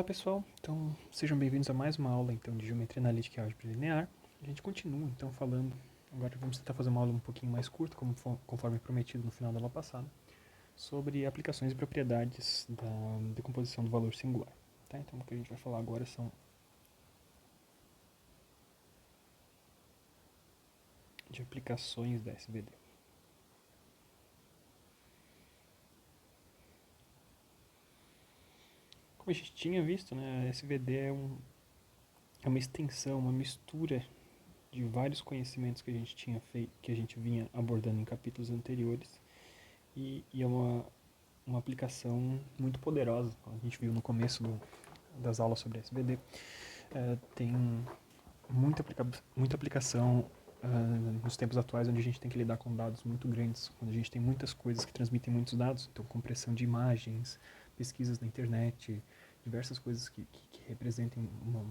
Olá pessoal, então sejam bem-vindos a mais uma aula então, de Geometria Analítica e Álgebra Linear. A gente continua então falando, agora vamos tentar fazer uma aula um pouquinho mais curta, conforme prometido no final da aula passada, sobre aplicações e propriedades da decomposição do valor singular. Tá? Então o que a gente vai falar agora são de aplicações da SVD. Como a gente tinha visto, né, a SVD é uma extensão, uma mistura de vários conhecimentos que a gente tinha feito, que a gente vinha abordando em capítulos anteriores, e é uma aplicação muito poderosa, como a gente viu no começo das aulas sobre SVD. Tem muita aplicação nos tempos atuais, onde a gente tem que lidar com dados muito grandes, quando a gente tem muitas coisas que transmitem muitos dados, então compressão de imagens, pesquisas na internet, diversas coisas que representem uma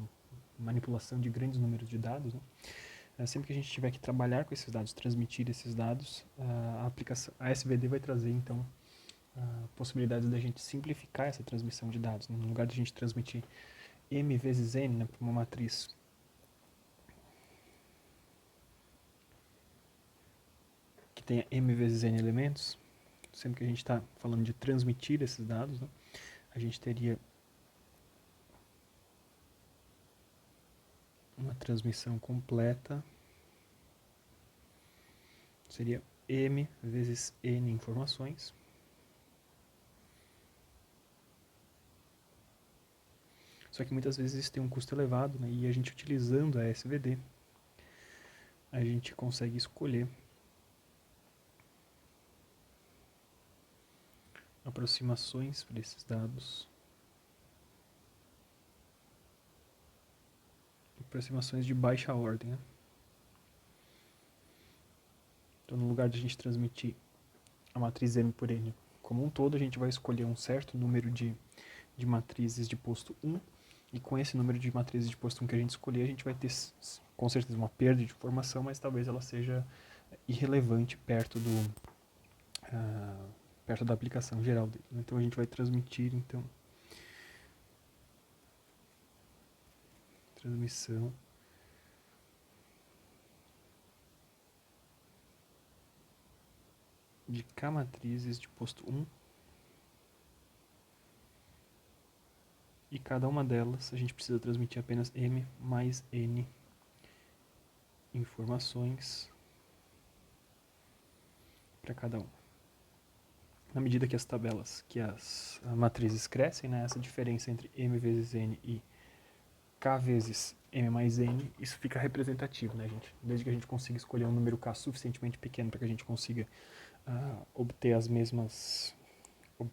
manipulação de grandes números de dados, né? Sempre que a gente tiver que trabalhar com esses dados, transmitir esses dados, a SVD vai trazer então possibilidades da gente simplificar essa transmissão de dados. No lugar de a gente transmitir m vezes n, né, para uma matriz que tenha m vezes n elementos, sempre que a gente está falando de transmitir esses dados, né, a gente teria uma transmissão completa, seria m vezes n informações. Só que muitas vezes isso tem um custo elevado, né, e a gente utilizando a SVD, a gente consegue escolher aproximações para esses dados, aproximações de baixa ordem, né? Então, no lugar de a gente transmitir a matriz M por N como um todo, a gente vai escolher um certo número de matrizes de posto 1, e com esse número de matrizes de posto 1 que a gente escolher, a gente vai ter com certeza uma perda de informação, mas talvez ela seja irrelevante perto da aplicação geral dele. Então a gente vai transmitir transmissão de K matrizes de posto 1, e cada uma delas a gente precisa transmitir apenas M mais N informações para cada uma. Na medida que as matrizes crescem, né, essa diferença entre M vezes N e K vezes M mais N, isso fica representativo, né, gente? Desde que a gente consiga escolher um número K suficientemente pequeno para que a gente consiga obter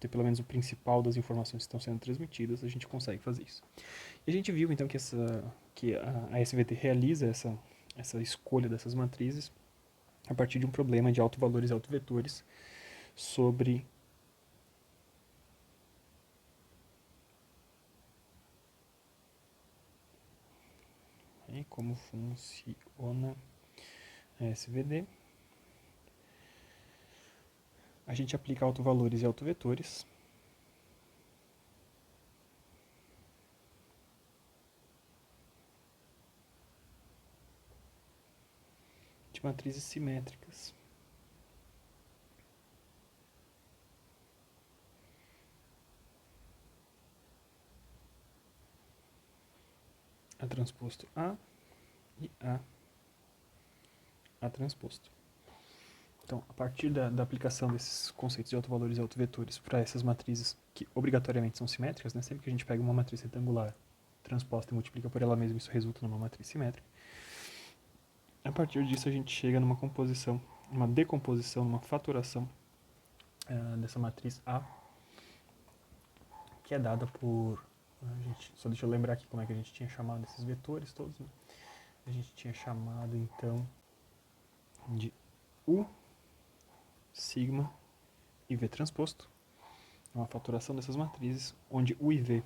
pelo menos o principal das informações que estão sendo transmitidas, a gente consegue fazer isso. E a gente viu então que a SVT realiza essa escolha dessas matrizes a partir de um problema de autovalores e autovetores sobre como funciona a SVD. A gente aplica autovalores e autovetores de matrizes simétricas. A transposto A e A transposto. Então, a partir da aplicação desses conceitos de autovalores e autovetores para essas matrizes que obrigatoriamente são simétricas, né? Sempre que a gente pega uma matriz retangular transposta e multiplica por ela mesma, isso resulta numa matriz simétrica. A partir disso, a gente chega numa composição, uma decomposição, uma fatoração dessa matriz A, que é dada por... só deixa eu lembrar aqui como é que a gente tinha chamado esses vetores todos, né? A gente tinha chamado, então, de U, sigma e V transposto. É uma fatoração dessas matrizes, onde U e V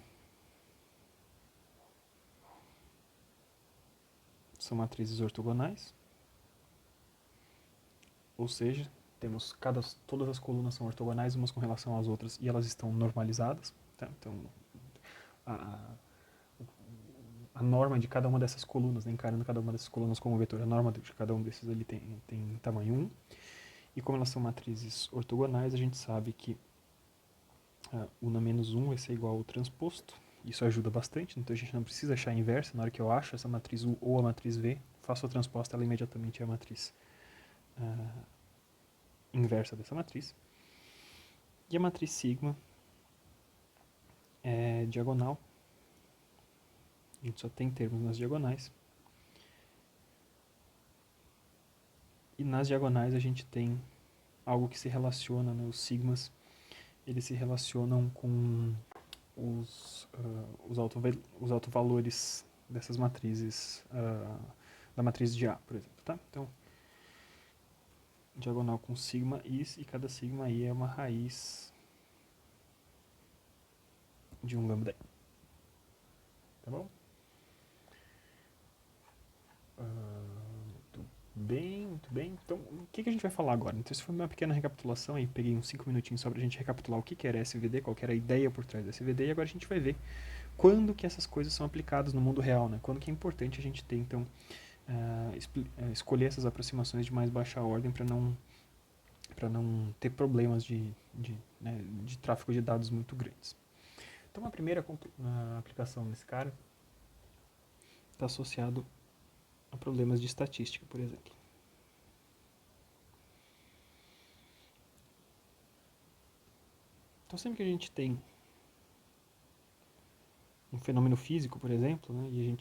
são matrizes ortogonais, ou seja, temos todas as colunas são ortogonais umas com relação às outras e elas estão normalizadas. Tá? Então, a norma de cada uma dessas colunas, né, encarando cada uma dessas colunas como vetor. A norma de cada um desses ali tem tamanho 1. E como elas são matrizes ortogonais, a gente sabe que U na menos 1 vai ser igual ao transposto. Isso ajuda bastante, então a gente não precisa achar a inversa. Na hora que eu acho essa matriz U ou a matriz V, faço a transposta, ela imediatamente é a matriz inversa dessa matriz. E a matriz sigma é diagonal. A gente só tem termos nas diagonais. E nas diagonais a gente tem algo que se relaciona, né? Os sigmas, eles se relacionam com os autovalores dessas matrizes, da matriz de A, por exemplo, tá? Então, diagonal com sigma i, e cada sigma i é uma raiz de um lambda i. Tá bom? Muito bem, muito bem. Então, o que a gente vai falar agora? Então, isso foi uma pequena recapitulação aí, peguei uns 5 minutinhos só pra gente recapitular o que era SVD, qual que era a ideia por trás da SVD, e agora a gente vai ver quando que essas coisas são aplicadas no mundo real, né? Quando que é importante a gente ter, então, escolher essas aproximações de mais baixa ordem para não ter problemas de tráfego de dados muito grandes. Então, a primeira aplicação nesse cara está associado a problemas de estatística, por exemplo. Então, sempre que a gente tem um fenômeno físico, por exemplo, né, e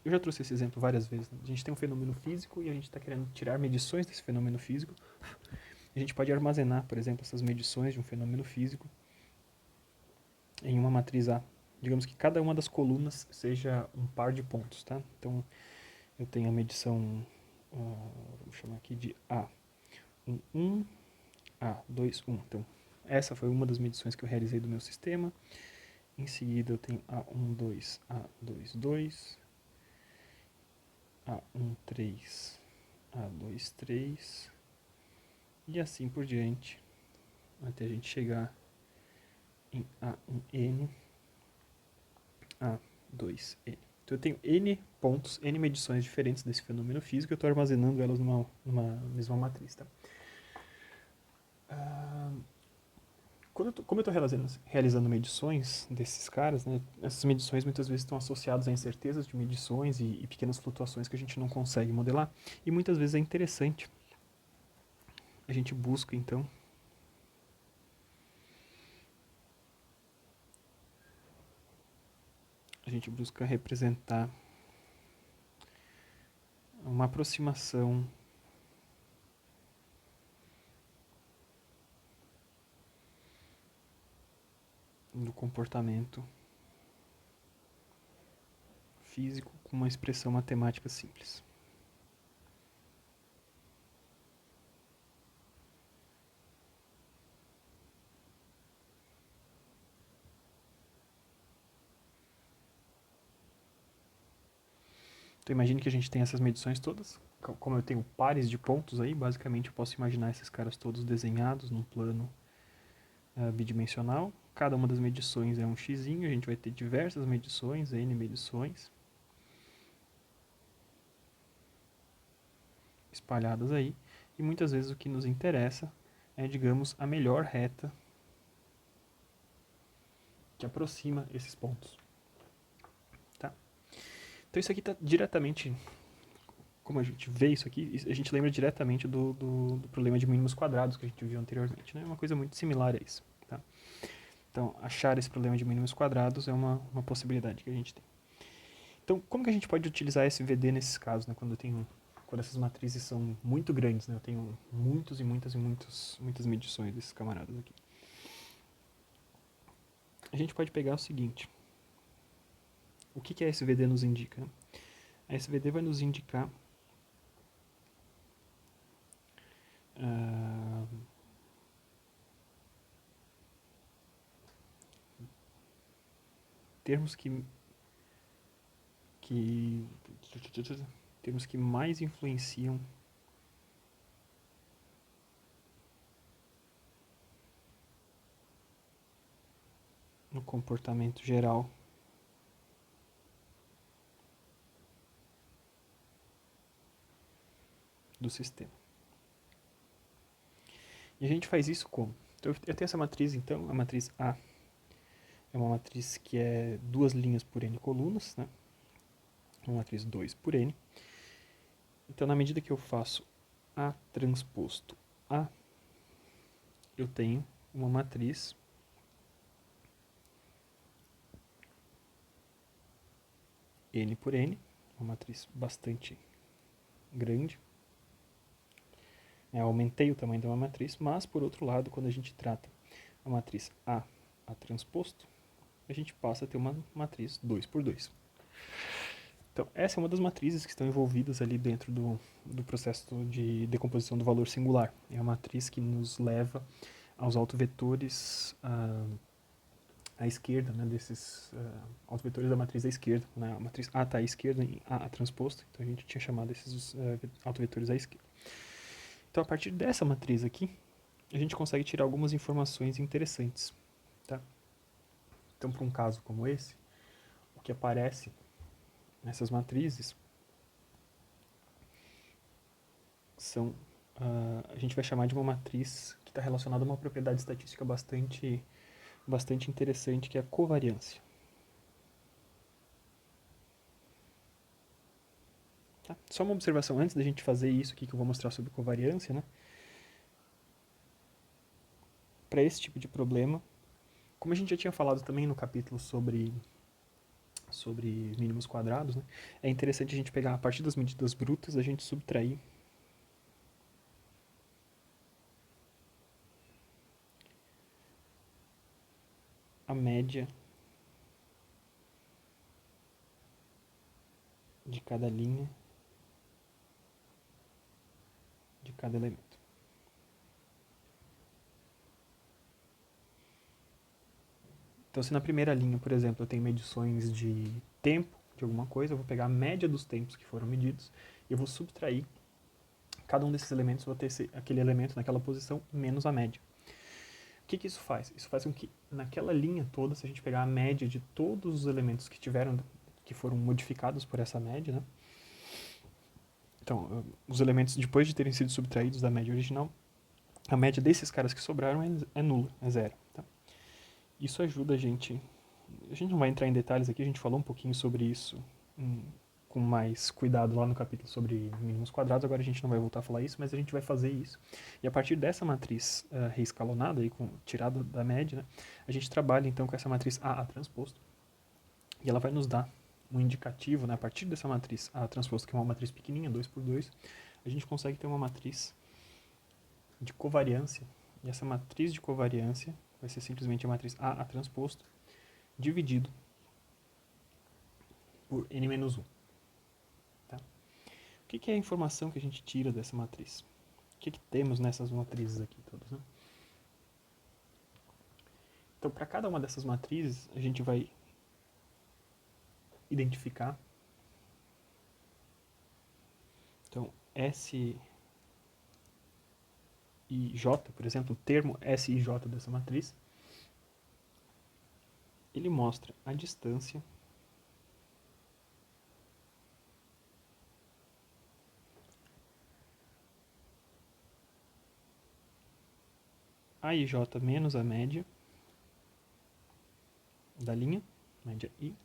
eu já trouxe esse exemplo várias vezes, né, a gente tem um fenômeno físico e a gente está querendo tirar medições desse fenômeno físico. A gente pode armazenar, por exemplo, essas medições de um fenômeno físico em uma matriz A. Digamos que cada uma das colunas seja um par de pontos, tá? Então, eu tenho a medição, vamos chamar aqui de A11, A21. Então, essa foi uma das medições que eu realizei do meu sistema. Em seguida, eu tenho A12, A22, A13, A23 e assim por diante, até a gente chegar em A1N, A2N. Então eu tenho N pontos, N medições diferentes desse fenômeno físico, eu estou armazenando elas numa mesma matriz. Tá? Como eu estou realizando medições desses caras, né, essas medições muitas vezes estão associadas a incertezas de medições e pequenas flutuações que a gente não consegue modelar. E muitas vezes é interessante. A gente busca, então, representar uma aproximação do comportamento físico com uma expressão matemática simples. Então imagine que a gente tem essas medições todas. Como eu tenho pares de pontos aí, basicamente eu posso imaginar esses caras todos desenhados num plano bidimensional. Cada uma das medições é um xizinho, a gente vai ter diversas medições, N medições, espalhadas aí. E muitas vezes o que nos interessa é, digamos, a melhor reta que aproxima esses pontos. Tá? Então isso aqui está diretamente, como a gente vê isso aqui, a gente lembra diretamente do problema de mínimos quadrados que a gente viu anteriormente. Né? É uma coisa muito similar a isso. Tá? Então, achar esse problema de mínimos quadrados é uma possibilidade que a gente tem. Então, como que a gente pode utilizar SVD nesses casos, né? Quando essas matrizes são muito grandes, né? Eu tenho muitas medições desses camaradas aqui. A gente pode pegar o seguinte. O que a SVD nos indica? A SVD vai nos indicar termos termos que mais influenciam no comportamento geral do sistema. E a gente faz isso como? Então, eu tenho essa matriz, então, a matriz A é uma matriz que é 2 linhas por n colunas, né? Uma matriz 2 por n. Então, na medida que eu faço A transposto A, eu tenho uma matriz n por n, uma matriz bastante grande. Eu aumentei o tamanho de uma matriz, mas, por outro lado, quando a gente trata a matriz A transposto, a gente passa a ter uma matriz 2 por 2. Então, essa é uma das matrizes que estão envolvidas ali dentro do processo de decomposição do valor singular. É a matriz que nos leva aos autovetores à esquerda, né, desses autovetores da matriz à esquerda. Né, a matriz A está à esquerda em A transposto, então a gente tinha chamado esses autovetores à esquerda. Então, a partir dessa matriz aqui, a gente consegue tirar algumas informações interessantes. Tá? Então, para um caso como esse, o que aparece nessas matrizes são, a gente vai chamar de uma matriz que está relacionada a uma propriedade estatística bastante interessante, que é a covariância. Tá? Só uma observação antes da gente fazer isso aqui que eu vou mostrar sobre covariância, né? Para esse tipo de problema, como a gente já tinha falado também no capítulo sobre mínimos quadrados, né? É interessante a gente pegar a partir das medidas brutas, a gente subtrair a média de cada linha de cada elemento. Então, se na primeira linha, por exemplo, eu tenho medições de tempo de alguma coisa, eu vou pegar a média dos tempos que foram medidos e eu vou subtrair cada um desses elementos, vou ter aquele elemento naquela posição menos a média. O que isso faz? Isso faz com que naquela linha toda, se a gente pegar a média de todos os elementos que foram modificados por essa média, né? Então, os elementos, depois de terem sido subtraídos da média original, a média desses caras que sobraram é nula, é zero. Tá? Isso ajuda a gente não vai entrar em detalhes aqui, a gente falou um pouquinho sobre isso com mais cuidado lá no capítulo sobre mínimos quadrados, agora a gente não vai voltar a falar isso, mas a gente vai fazer isso. E a partir dessa matriz reescalonada, aí, tirada da média, né, a gente trabalha então com essa matriz A transposto, e ela vai nos dar um indicativo, né, a partir dessa matriz A transposto, que é uma matriz pequenininha, 2 por 2, a gente consegue ter uma matriz de covariância, e essa matriz de covariância vai ser simplesmente a matriz A transposto, dividido por n-1. Tá? O que é a informação que a gente tira dessa matriz? O que temos nessas matrizes aqui todas? Né? Então, para cada uma dessas matrizes, a gente vai identificar. Então, S e J, por exemplo, o termo S e J dessa matriz, ele mostra a distância A e J menos a média da linha, média I,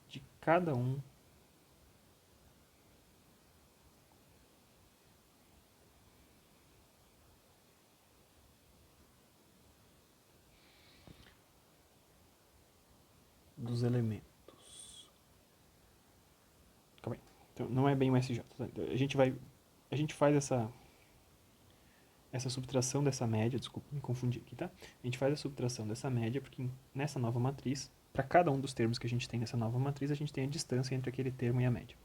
de cada um dos elementos. Calma aí. Então, não é bem o SJ. Tá? Então, a gente faz essa subtração dessa média, desculpa, me confundi aqui, tá? A gente faz a subtração dessa média porque nessa nova matriz, para cada um dos termos que a gente tem nessa nova matriz, a gente tem a distância entre aquele termo e a média.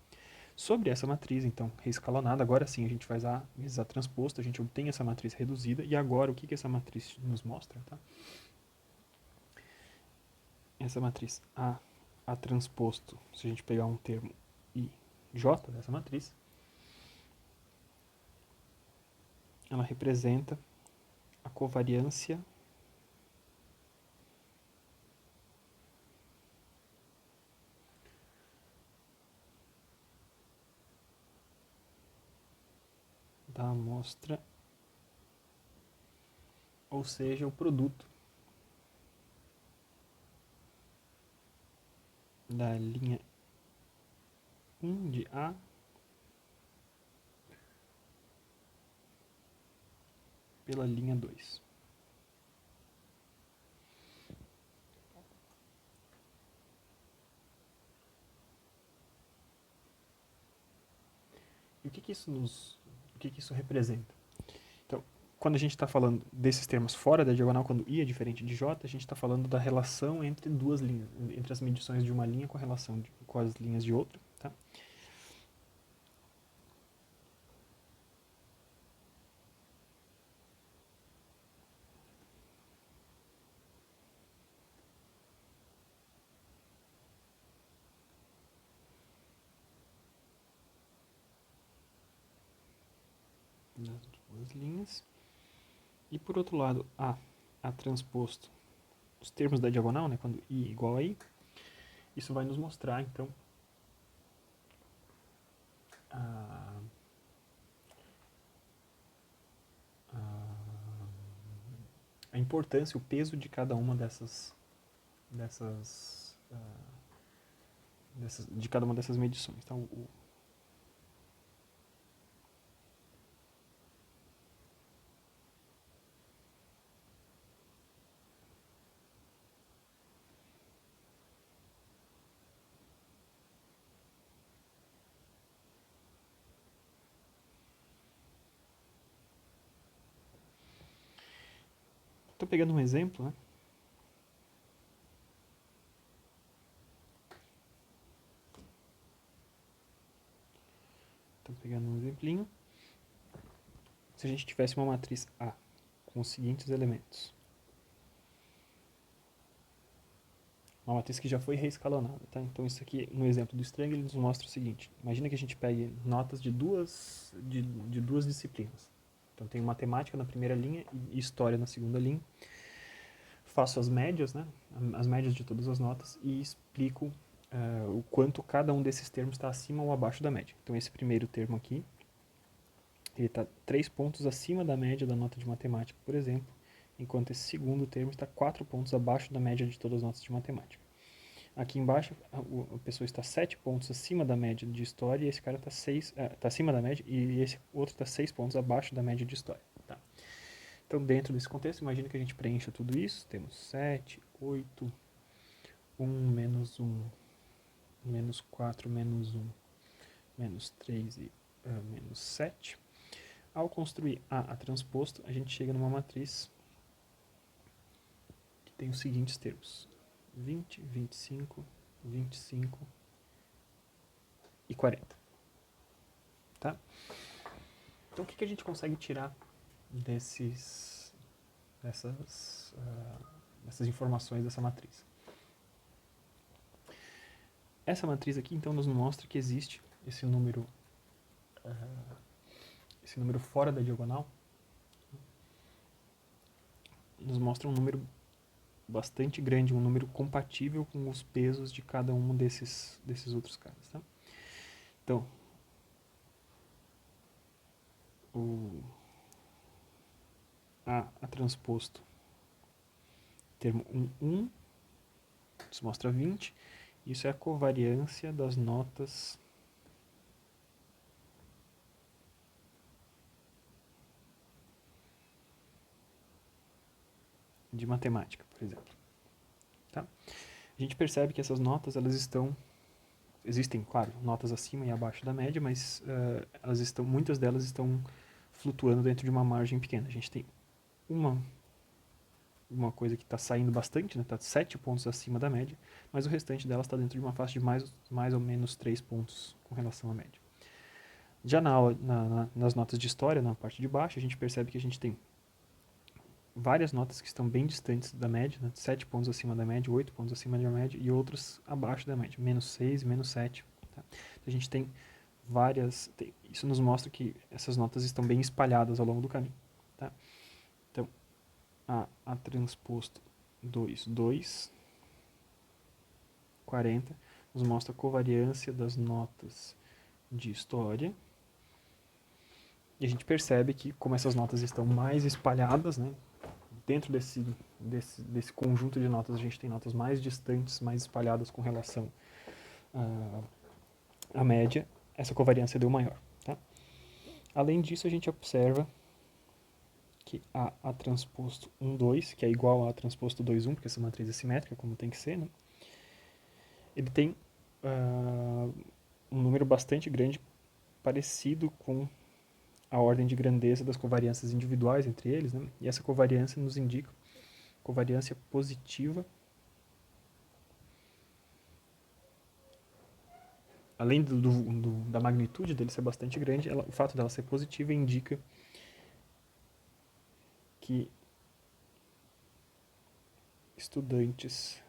Sobre essa matriz, então, reescalonada, agora sim a gente faz a transposta, a gente obtém essa matriz reduzida, e agora o que essa matriz nos mostra, tá? Essa matriz A transposto, se a gente pegar um termo I, J dessa matriz, ela representa a covariância amostra, ou seja, o produto da linha 1 de A pela linha 2. E o que isso representa? Então, quando a gente está falando desses termos fora da diagonal, quando I é diferente de J, a gente está falando da relação entre duas linhas, entre as medições de uma linha com a relação com as linhas de outra. Tá? Das duas linhas. E por outro lado, A transposto os termos da diagonal, né, quando I igual a I, isso vai nos mostrar, então, a, a importância, o peso de cada uma de cada uma dessas medições. Então, estou pegando um exemplo, né? Estou pegando um exemplinho. Se a gente tivesse uma matriz A com os seguintes elementos. Uma matriz que já foi reescalonada, tá? Então isso aqui, no exemplo do Strang, ele nos mostra o seguinte. Imagina que a gente pegue notas de duas disciplinas. Então tem matemática na primeira linha e história na segunda linha. Faço as médias, né? As médias de todas as notas e explico o quanto cada um desses termos está acima ou abaixo da média. Então esse primeiro termo aqui, ele está 3 pontos acima da média da nota de matemática, por exemplo, enquanto esse segundo termo está 4 pontos abaixo da média de todas as notas de matemática. Aqui embaixo, a pessoa está 7 pontos acima da média de história e esse cara está acima da média e esse outro está 6 pontos abaixo da média de história. Tá? Então, dentro desse contexto, imagina que a gente preencha tudo isso. Temos 7, 8, 1, menos 1, menos 4, menos 1, menos 3 e menos 7. Ao construir A transposto, a gente chega numa matriz que tem os seguintes termos: 20, 25, 25 e 40. Tá? Então, o que a gente consegue tirar dessas informações dessa matriz? Essa matriz aqui, então, nos mostra que existe esse número fora da diagonal, nos mostra um número bastante grande, um número compatível com os pesos de cada um desses outros caras. Tá? Então, o A transposto, termo 1, 1, nos mostra 20. Isso é a covariância das notas de matemática, por exemplo. Tá? A gente percebe que essas notas, elas existem, claro, notas acima e abaixo da média, mas muitas delas estão flutuando dentro de uma margem pequena. A gente tem uma coisa que está saindo bastante, está 7 pontos acima da média, mas o restante delas está dentro de uma faixa de mais ou menos 3 pontos com relação à média. Já nas notas de história, na parte de baixo, a gente percebe que a gente tem várias notas que estão bem distantes da média, 7 pontos acima da média, 8 pontos acima da média e outras abaixo da média, menos 6, menos 7. Tá? Então a gente tem isso nos mostra que essas notas estão bem espalhadas ao longo do caminho. Tá? Então, A transposto 2, 2, 40, nos mostra a covariância das notas de história E a gente percebe que, como essas notas estão mais espalhadas, né, dentro desse conjunto de notas, a gente tem notas mais distantes, mais espalhadas com relação à média, essa covariância deu maior. Tá? Além disso, a gente observa que A transposto 1, 2, que é igual a A transposto 2, 1, porque essa matriz é simétrica, como tem que ser, né? Ele tem um número bastante grande, parecido com a ordem de grandeza das covariâncias individuais entre eles, né? E essa covariância nos indica covariância positiva. Além da magnitude dele ser bastante grande, o fato dela ser positiva indica que estudantes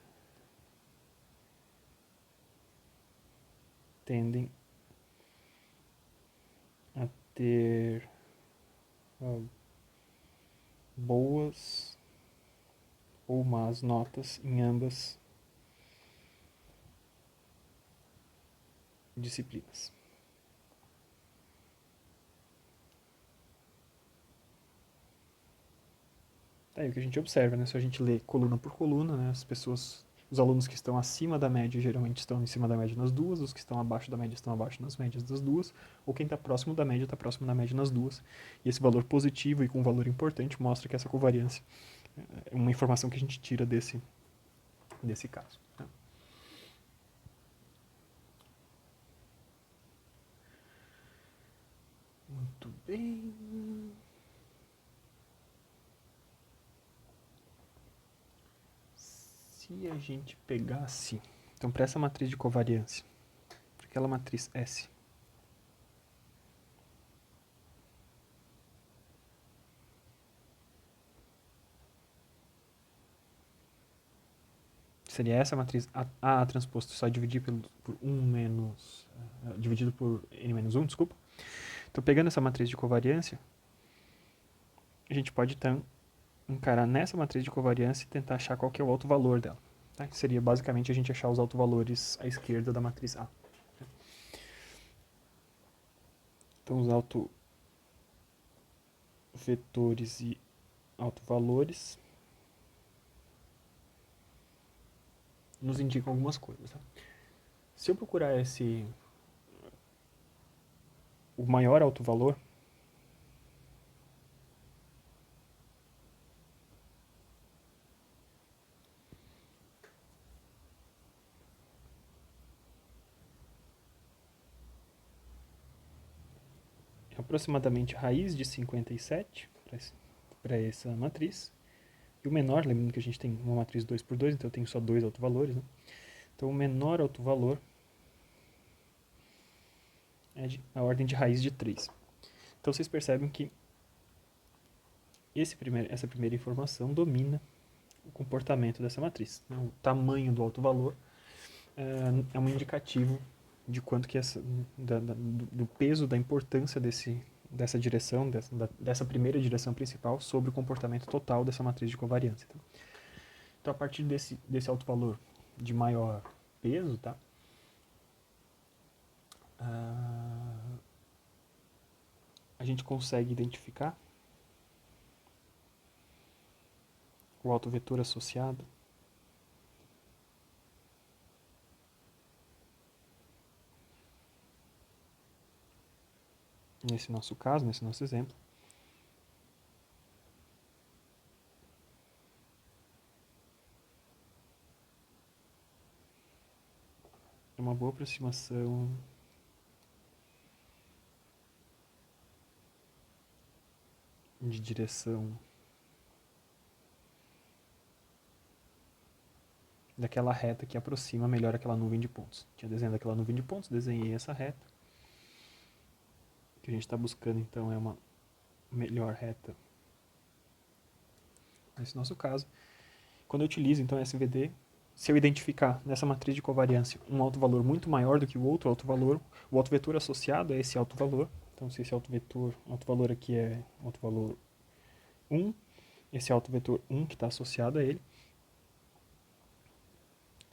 tendem a ter boas ou más notas em ambas disciplinas. É o que a gente observa, né? Se a gente lê coluna por coluna, né? Os alunos que estão acima da média geralmente estão em cima da média nas duas, os que estão abaixo da média estão abaixo nas médias das duas, ou quem está próximo da média está próximo da média nas duas. E esse valor positivo e com um valor importante mostra que essa covariância é uma informação que a gente tira desse caso. Né? Muito bem. Se a gente pegasse, então para essa matriz de covariância, para aquela matriz S, seria essa matriz A transposto, só dividir por 1 menos, dividido por N menos 1, desculpa. Então, pegando essa matriz de covariância, a gente pode, então, encarar nessa matriz de covariância e tentar achar qual que é o autovalor dela. Tá? Que seria, basicamente, a gente achar os autovalores à esquerda da matriz A. Então, os autovetores e autovalores nos indicam algumas coisas. Tá? Se eu procurar o maior autovalor, é aproximadamente a raiz de 57 para essa matriz. E o menor, lembrando que a gente tem uma matriz 2 por 2, então eu tenho só dois autovalores. Né? Então o menor autovalor é a ordem de raiz de 3. Então vocês percebem que essa primeira informação domina o comportamento dessa matriz. Né? O tamanho do autovalor é um indicativo de quanto que do peso, da importância dessa direção, dessa primeira direção principal sobre o comportamento total dessa matriz de covariância. Tá? Então, a partir desse autovalor de maior peso, tá? A gente consegue identificar o autovetor associado nesse nosso caso, nesse nosso exemplo. É uma boa aproximação de direção daquela reta que aproxima melhor aquela nuvem de pontos. Tinha desenhado aquela nuvem de pontos, desenhei essa reta. O que a gente está buscando então é uma melhor reta nesse nosso caso. Quando eu utilizo então SVD, se eu identificar nessa matriz de covariância um autovalor muito maior do que o outro autovalor, o autovetor associado a esse autovalor, então se esse autovalor aqui é autovalor 1, esse autovetor 1 que está associado a ele,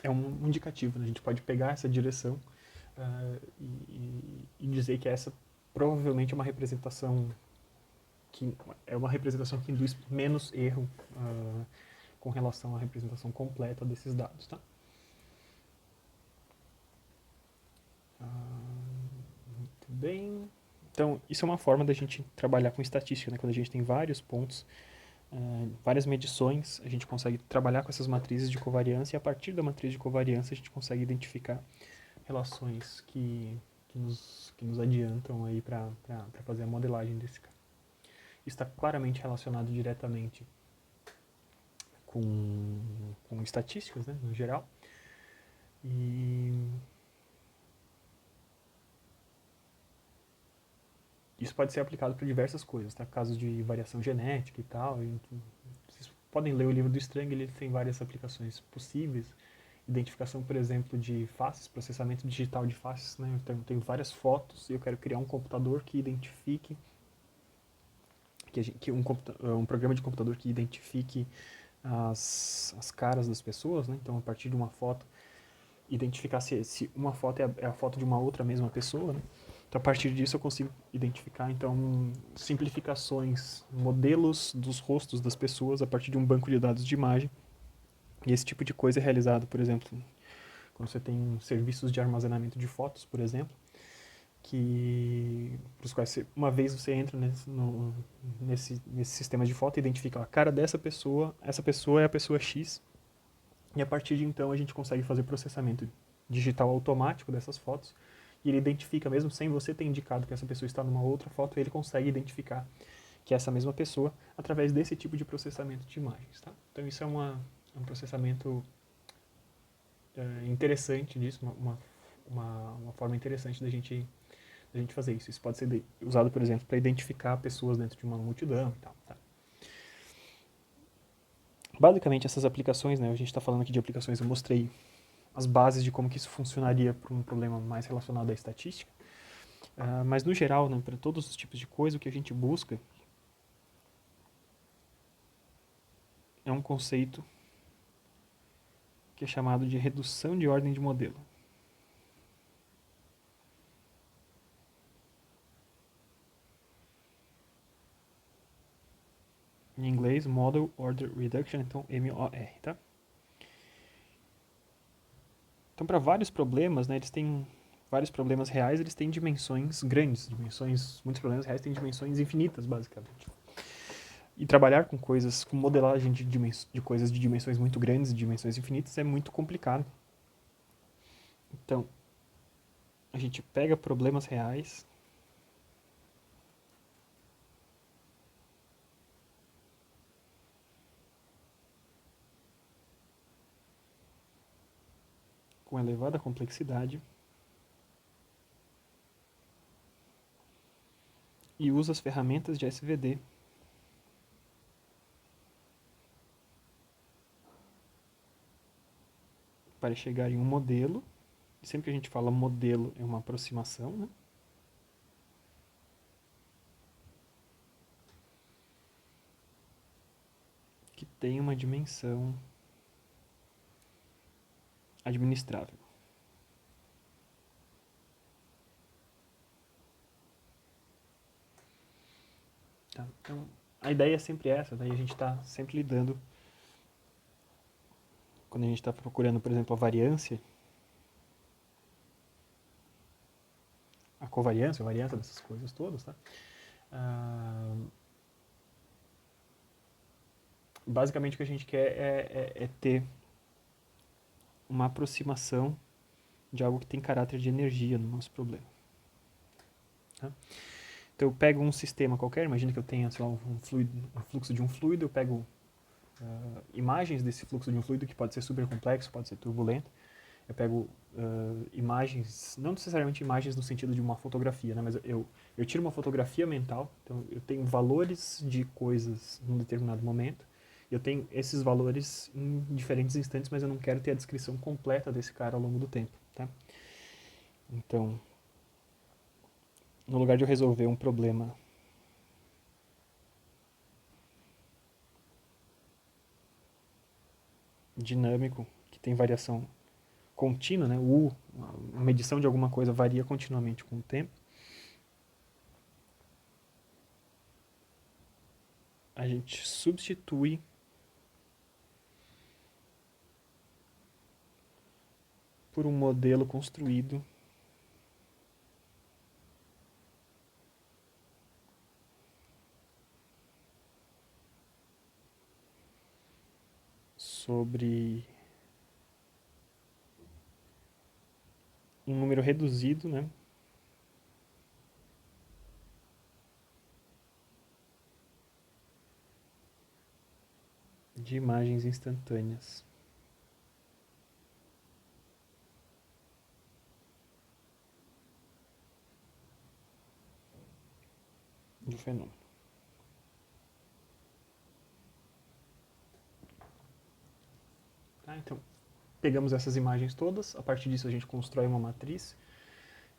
é um indicativo. Né? A gente pode pegar essa direção e dizer que essa provavelmente é uma representação que induz menos erro com relação à representação completa desses dados, tá? Muito bem. Então, isso é uma forma da gente trabalhar com estatística, né? Quando a gente tem vários pontos, várias medições, a gente consegue trabalhar com essas matrizes de covariância e a partir da matriz de covariância a gente consegue identificar relações que nos adiantam aí para fazer a modelagem desse cara. Isso está claramente relacionado diretamente com estatísticas, né, no geral. E isso pode ser aplicado para diversas coisas, tá? Casos de variação genética e tal. Vocês podem ler o livro do Strang, ele tem várias aplicações possíveis. Identificação, por exemplo, de faces, processamento digital de faces, né? Então, eu tenho várias fotos e eu quero criar um computador que identifique, um programa de computador que identifique as caras das pessoas, né? Então, a partir de uma foto, identificar se uma foto é a foto de uma outra mesma pessoa, né? Então, a partir disso, eu consigo identificar, então, simplificações, modelos dos rostos das pessoas a partir de um banco de dados de imagem. E esse tipo de coisa é realizado, por exemplo, quando você tem serviços de armazenamento de fotos, por exemplo, para os quais uma vez você entra nesse sistema de foto e identifica a cara dessa pessoa, essa pessoa é a pessoa X, e a partir de então a gente consegue fazer processamento digital automático dessas fotos, e ele identifica, mesmo sem você ter indicado que essa pessoa está numa outra foto, ele consegue identificar que é essa mesma pessoa através desse tipo de processamento de imagens. Tá? Então isso é um processamento interessante disso, uma forma interessante da gente fazer isso. Isso pode ser usado, por exemplo, para identificar pessoas dentro de uma multidão e tal. Tá? Basicamente, essas aplicações, né, a gente está falando aqui de aplicações, eu mostrei as bases de como que isso funcionaria para um problema mais relacionado à estatística. Mas, no geral, né, para todos os tipos de coisa, o que a gente busca é um conceito que é chamado de redução de ordem de modelo. Em inglês, Model Order Reduction, então MOR, tá? Então, para vários problemas, né, eles têm vários problemas reais, eles têm dimensões grandes, muitos problemas reais têm dimensões infinitas, basicamente. E trabalhar com modelagem de coisas de dimensões muito grandes, de dimensões infinitas, é muito complicado. Então, a gente pega problemas reais, com elevada complexidade, e usa as ferramentas de SVD para chegar em um modelo. E sempre que a gente fala modelo, é uma aproximação, né? Que tem uma dimensão administrável. Tá? Então, a ideia é sempre essa, daí a gente está sempre lidando, quando a gente está procurando, por exemplo, a variância, a covariância, a variância dessas coisas todas, tá? Basicamente o que a gente quer é ter uma aproximação de algo que tem caráter de energia no nosso problema. Tá? Então eu pego um sistema qualquer, imagina que eu tenha, sei lá, um fluxo de um fluido, eu pego imagens desse fluxo de um fluido que pode ser super complexo, pode ser turbulento. Eu pego imagens, não necessariamente imagens no sentido de uma fotografia, né, mas eu tiro uma fotografia mental, então eu tenho valores de coisas num determinado momento, eu tenho esses valores em diferentes instantes, mas eu não quero ter a descrição completa desse cara ao longo do tempo. Tá? Então, no lugar de eu resolver um problema dinâmico, que tem variação contínua, né? A medição de alguma coisa varia continuamente com o tempo. a gente substitui por um modelo construído sobre um número reduzido, né, de imagens instantâneas do fenômeno. Tá, então, pegamos essas imagens todas, a partir disso a gente constrói uma matriz,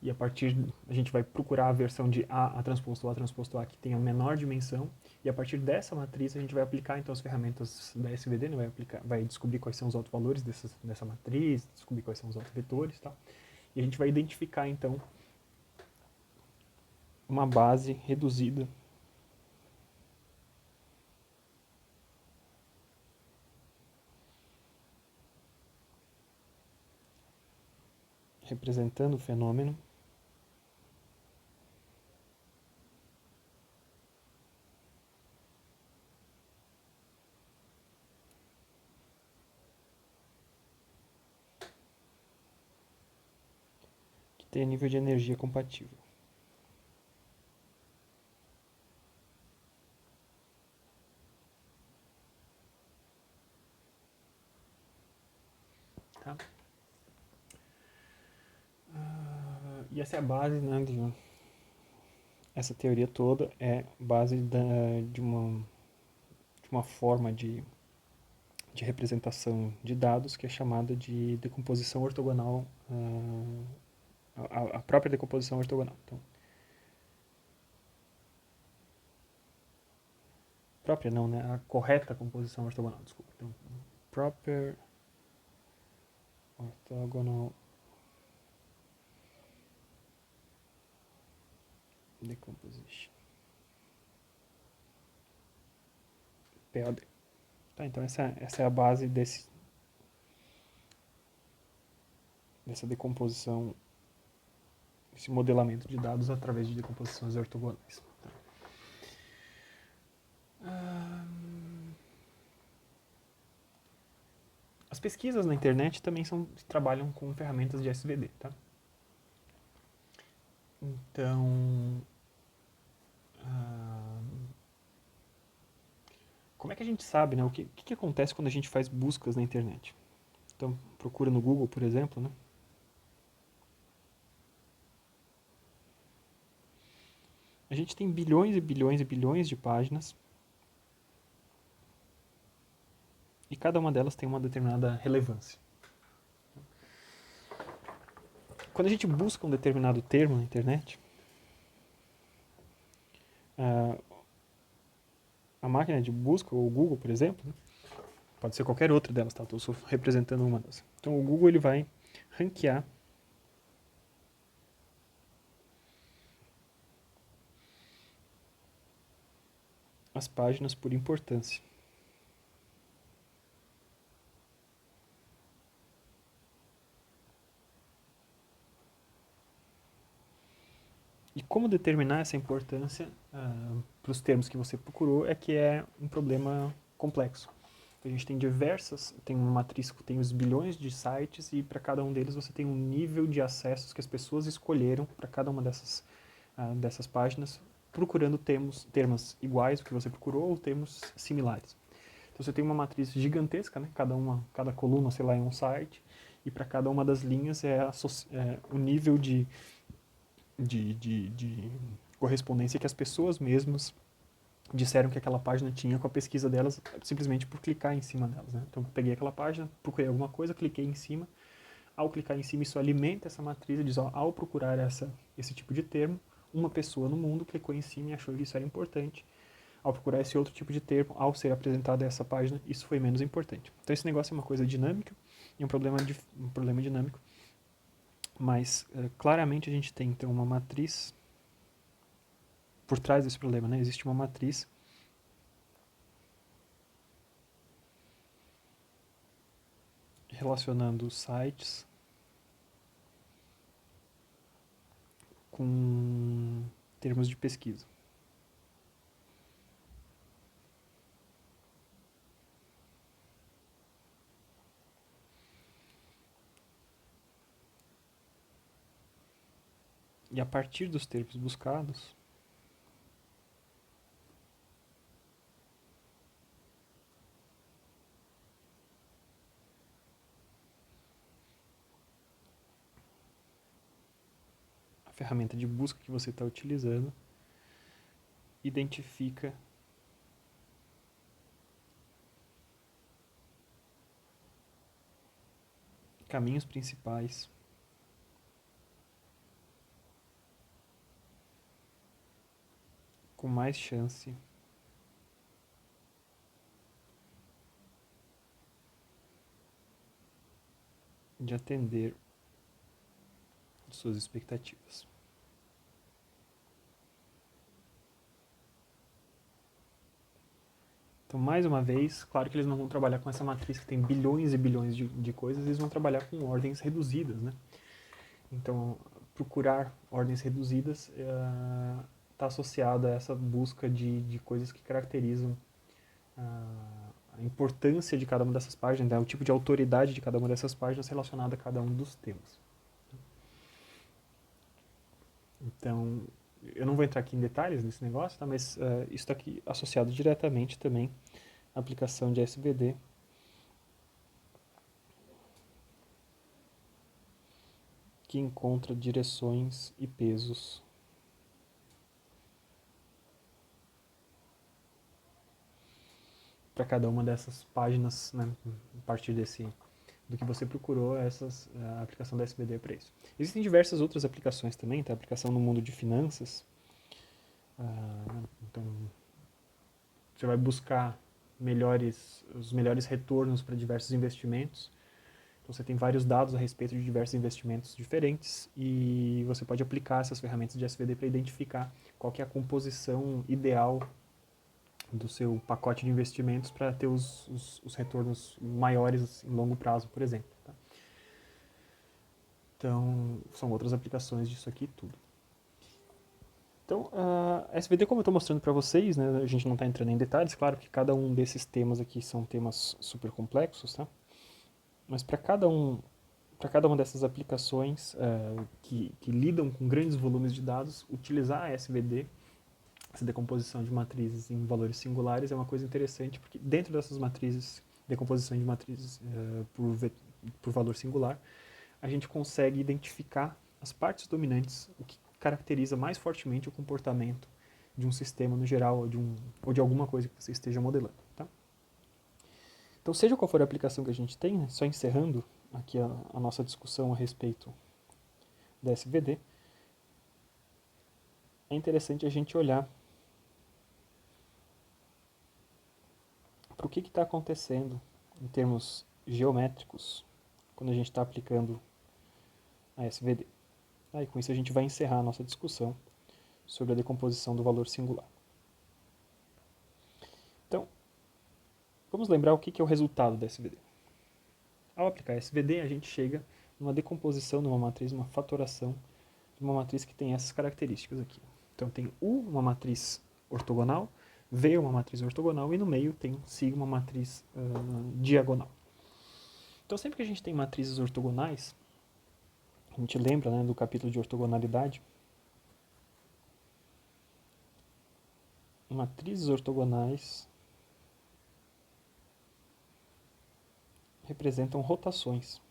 e a partir a gente vai procurar a versão de A transposto A que tem a menor dimensão, e a partir dessa matriz a gente vai aplicar então as ferramentas da SVD, né? Vai descobrir quais são os autovalores dessa matriz, descobrir quais são os autovetores, tá? E a gente vai identificar então uma base reduzida representando o fenômeno que tem nível de energia compatível. Tá? E essa é a base, né, essa teoria toda é base de uma forma de representação de dados que é chamada de decomposição ortogonal, a própria decomposição ortogonal. Então, própria não, né? A correta composição ortogonal, desculpa. Então, proper orthogonal decomposition. POD. Tá, então essa é a base dessa decomposição, esse modelamento de dados através de decomposições ortogonais. Tá? As pesquisas na internet também trabalham com ferramentas de SVD, tá? Então, como é que a gente sabe, né? O que acontece quando a gente faz buscas na internet? Então, procura no Google, por exemplo, né? A gente tem bilhões e bilhões e bilhões de páginas e cada uma delas tem uma determinada relevância. Quando a gente busca um determinado termo na internet, a máquina de busca, ou o Google, por exemplo, né? Pode ser qualquer outra delas, tá? Estou só representando uma delas. Então, o Google ele vai ranquear as páginas por importância. E como determinar essa importância para os termos que você procurou é que é um problema complexo. A gente tem uma matriz que tem os bilhões de sites e para cada um deles você tem um nível de acessos que as pessoas escolheram para cada uma dessas páginas, procurando termos iguais ao que você procurou ou termos similares. Então você tem uma matriz gigantesca, né? Cada coluna, sei lá, é um site, e para cada uma das linhas é o nível de correspondência que as pessoas mesmas disseram que aquela página tinha com a pesquisa delas, simplesmente por clicar em cima delas. Né? Então, eu peguei aquela página, procurei alguma coisa, cliquei em cima. Ao clicar em cima, isso alimenta essa matriz e diz, ó, ao procurar esse tipo de termo, uma pessoa no mundo clicou em cima e achou que isso era importante. Ao procurar esse outro tipo de termo, ao ser apresentada essa página, isso foi menos importante. Então, esse negócio é uma coisa dinâmica e um problema dinâmico. Mas, claramente, a gente tem, então, uma matriz por trás desse problema, né? Existe uma matriz relacionando sites com termos de pesquisa. E a partir dos termos buscados, a ferramenta de busca que você está utilizando identifica caminhos principais com mais chance de atender suas expectativas. Então, mais uma vez, claro que eles não vão trabalhar com essa matriz que tem bilhões e bilhões de coisas, eles vão trabalhar com ordens reduzidas, né? Então, procurar ordens reduzidas está associado a essa busca de coisas que caracterizam a importância de cada uma dessas páginas, né? O tipo de autoridade de cada uma dessas páginas relacionada a cada um dos temas. Então, eu não vou entrar aqui em detalhes nesse negócio, tá? Mas isso está aqui associado diretamente também à aplicação de SVD que encontra direções e pesos para cada uma dessas páginas, né? A partir do que você procurou, a aplicação da SVD é para isso. Existem diversas outras aplicações também, tá? A aplicação no mundo de finanças. Então, você vai buscar os melhores retornos para diversos investimentos. Então, você tem vários dados a respeito de diversos investimentos diferentes e você pode aplicar essas ferramentas de SVD para identificar qual que é a composição ideal do seu pacote de investimentos para ter os retornos maiores em longo prazo, por exemplo. Tá? Então, são outras aplicações disso aqui tudo. Então, a SVD, como eu estou mostrando para vocês, né, a gente não está entrando em detalhes, claro que cada um desses temas aqui são temas super complexos, tá? Mas para cada uma dessas aplicações que lidam com grandes volumes de dados, utilizar a SVD, essa decomposição de matrizes em valores singulares, é uma coisa interessante, porque dentro dessas matrizes, decomposição de matrizes por valor singular, a gente consegue identificar as partes dominantes, o que caracteriza mais fortemente o comportamento de um sistema no geral, ou de alguma coisa que você esteja modelando. Tá? Então, seja qual for a aplicação que a gente tem, né, só encerrando aqui a nossa discussão a respeito da SVD, é interessante a gente olhar para o que está acontecendo em termos geométricos quando a gente está aplicando a SVD. E com isso a gente vai encerrar a nossa discussão sobre a decomposição do valor singular. Então, vamos lembrar o que é o resultado da SVD. Ao aplicar SVD, a gente chega numa decomposição numa matriz, uma fatoração de uma matriz que tem essas características aqui. Então tem U, uma matriz ortogonal, V, uma matriz ortogonal, e no meio tem sigma, uma matriz diagonal. Então sempre que a gente tem matrizes ortogonais, a gente lembra, né, do capítulo de ortogonalidade, matrizes ortogonais representam rotações.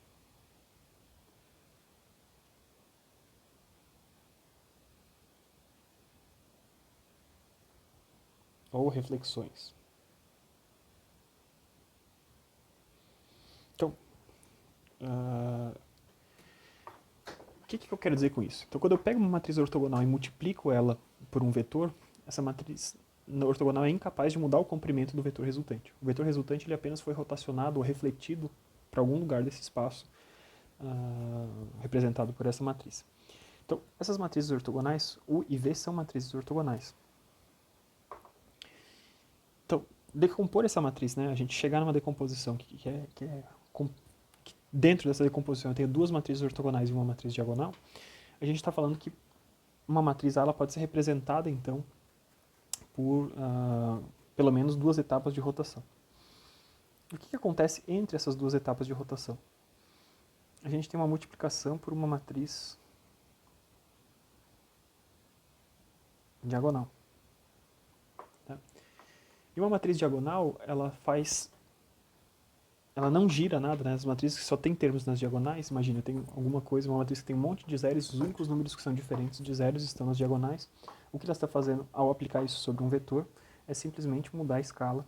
Ou reflexões. Então, o que eu quero dizer com isso? Então, quando eu pego uma matriz ortogonal e multiplico ela por um vetor, essa matriz ortogonal é incapaz de mudar o comprimento do vetor resultante. O vetor resultante ele apenas foi rotacionado ou refletido para algum lugar desse espaço representado por essa matriz. Então, essas matrizes ortogonais, U e V, são matrizes ortogonais. Então, decompor essa matriz, né, a gente chegar numa decomposição que dentro dessa decomposição eu tenho duas matrizes ortogonais e uma matriz diagonal, a gente está falando que uma matriz A ela pode ser representada, então, por pelo menos duas etapas de rotação. O que acontece entre essas duas etapas de rotação? A gente tem uma multiplicação por uma matriz diagonal. Tá? E uma matriz diagonal, ela não gira nada, né? As matrizes que só tem termos nas diagonais, imagina, eu tenho alguma coisa, uma matriz que tem um monte de zeros, os únicos números que são diferentes de zeros estão nas diagonais. O que ela está fazendo ao aplicar isso sobre um vetor é simplesmente mudar a escala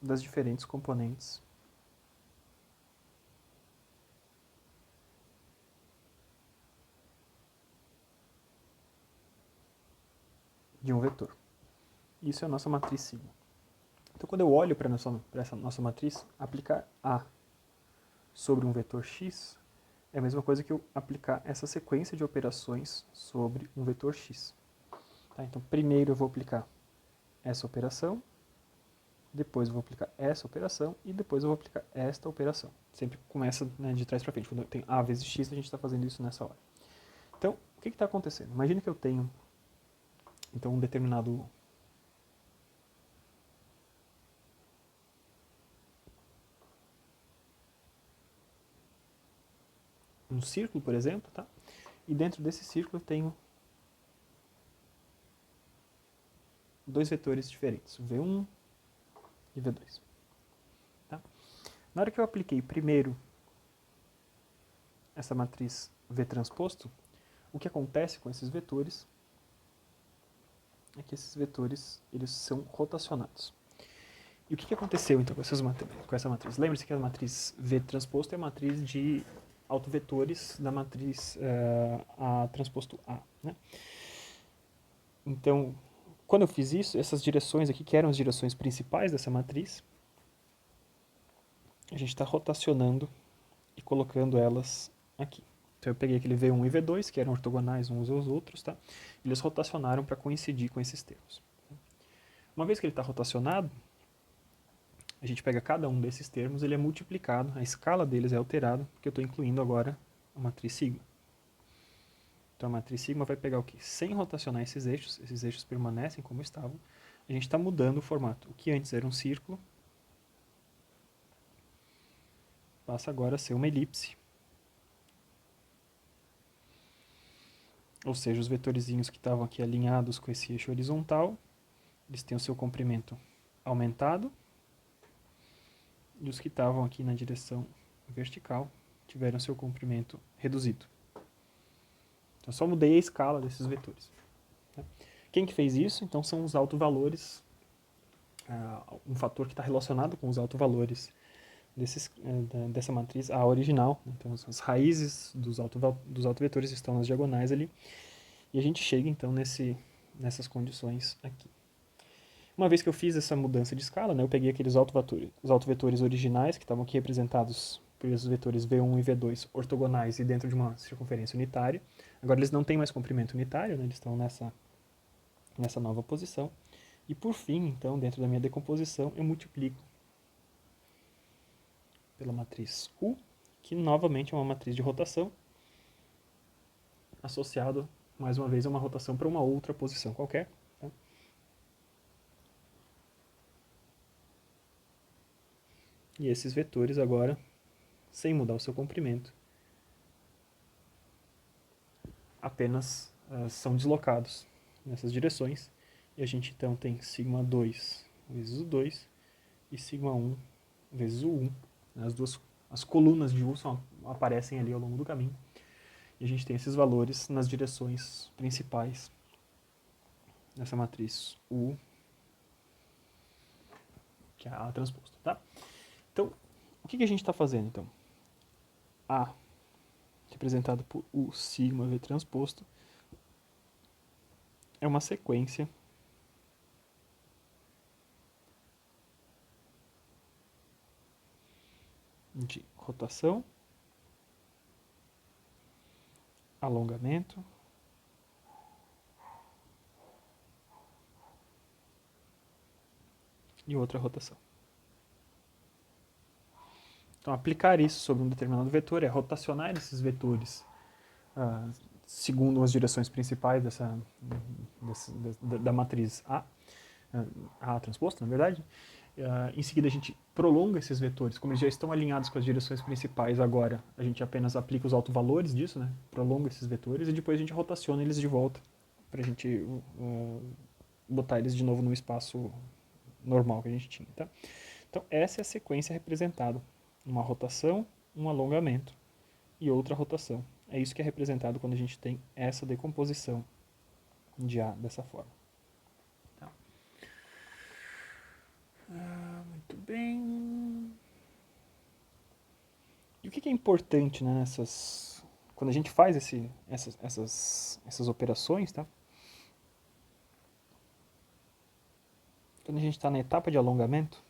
das diferentes componentes de um vetor. Isso é a nossa matriz sigma. Então, quando eu olho para essa nossa matriz, aplicar A sobre um vetor x é a mesma coisa que eu aplicar essa sequência de operações sobre um vetor x. Tá? Então, primeiro eu vou aplicar essa operação, depois eu vou aplicar essa operação e depois eu vou aplicar esta operação. Sempre começa, né, de trás para frente. Quando eu tenho A vezes x, a gente está fazendo isso nessa hora. Então, o que está acontecendo? Imagina que eu tenho então, um determinado um círculo, por exemplo, tá? E dentro desse círculo eu tenho dois vetores diferentes, V1 e V2. Tá? Na hora que eu apliquei primeiro essa matriz V transposto, o que acontece com esses vetores é que esses vetores eles são rotacionados. E o que aconteceu então com essa matriz? Lembre-se que a matriz V transposto é a matriz de autovetores da matriz A transposto A. Né? Então, quando eu fiz isso, essas direções aqui, que eram as direções principais dessa matriz, a gente está rotacionando e colocando elas aqui. Então eu peguei aquele V1 e V2, que eram ortogonais uns aos outros, tá? Eles rotacionaram para coincidir com esses termos. Uma vez que ele está rotacionado, a gente pega cada um desses termos, ele é multiplicado, a escala deles é alterada, porque eu estou incluindo agora a matriz sigma. Então a matriz sigma vai pegar o quê? Sem rotacionar esses eixos permanecem como estavam, a gente está mudando o formato. O que antes era um círculo, passa agora a ser uma elipse. Ou seja, os vetorizinhos que estavam aqui alinhados com esse eixo horizontal, eles têm o seu comprimento aumentado, e os que estavam aqui na direção vertical tiveram seu comprimento reduzido. Então, só mudei a escala desses vetores. Quem que fez isso? Então, são os autovalores, um fator que está relacionado com os autovalores dessa matriz A original. Então, as raízes dos autovetores estão nas diagonais ali, e a gente chega, então, nessas condições aqui. Uma vez que eu fiz essa mudança de escala, né, eu peguei aqueles os autovetores originais, que estavam aqui representados por esses vetores V1 e V2 ortogonais e dentro de uma circunferência unitária. Agora eles não têm mais comprimento unitário, né, eles estão nessa nova posição. E por fim, então, dentro da minha decomposição, eu multiplico pela matriz U, que novamente é uma matriz de rotação, associado, mais uma vez, a uma rotação para uma outra posição qualquer. Tá? E esses vetores agora, sem mudar o seu comprimento, apenas são deslocados nessas direções. E a gente então tem sigma 2 vezes o 2 e sigma 1 vezes o 1. As colunas de U aparecem ali ao longo do caminho. E a gente tem esses valores nas direções principais nessa matriz U, que é a A transposto. Tá? Então, o que a gente está fazendo então? A, representado por U sigma V transposto, é uma sequência de rotação, alongamento, e outra rotação. Então, aplicar isso sobre um determinado vetor é rotacionar esses vetores segundo as direções principais da matriz A transposto, na verdade. Em seguida, a gente prolonga esses vetores. Como eles já estão alinhados com as direções principais agora, a gente apenas aplica os autovalores disso, né? Prolonga esses vetores e depois a gente rotaciona eles de volta para a gente botar eles de novo no espaço normal que a gente tinha, tá? Então, essa é a sequência representada. Uma rotação, um alongamento e outra rotação. É isso que é representado quando a gente tem essa decomposição de A dessa forma. Tá. Muito bem. E o que é importante, né, quando a gente faz essas operações, tá? Quando a gente está na etapa de alongamento,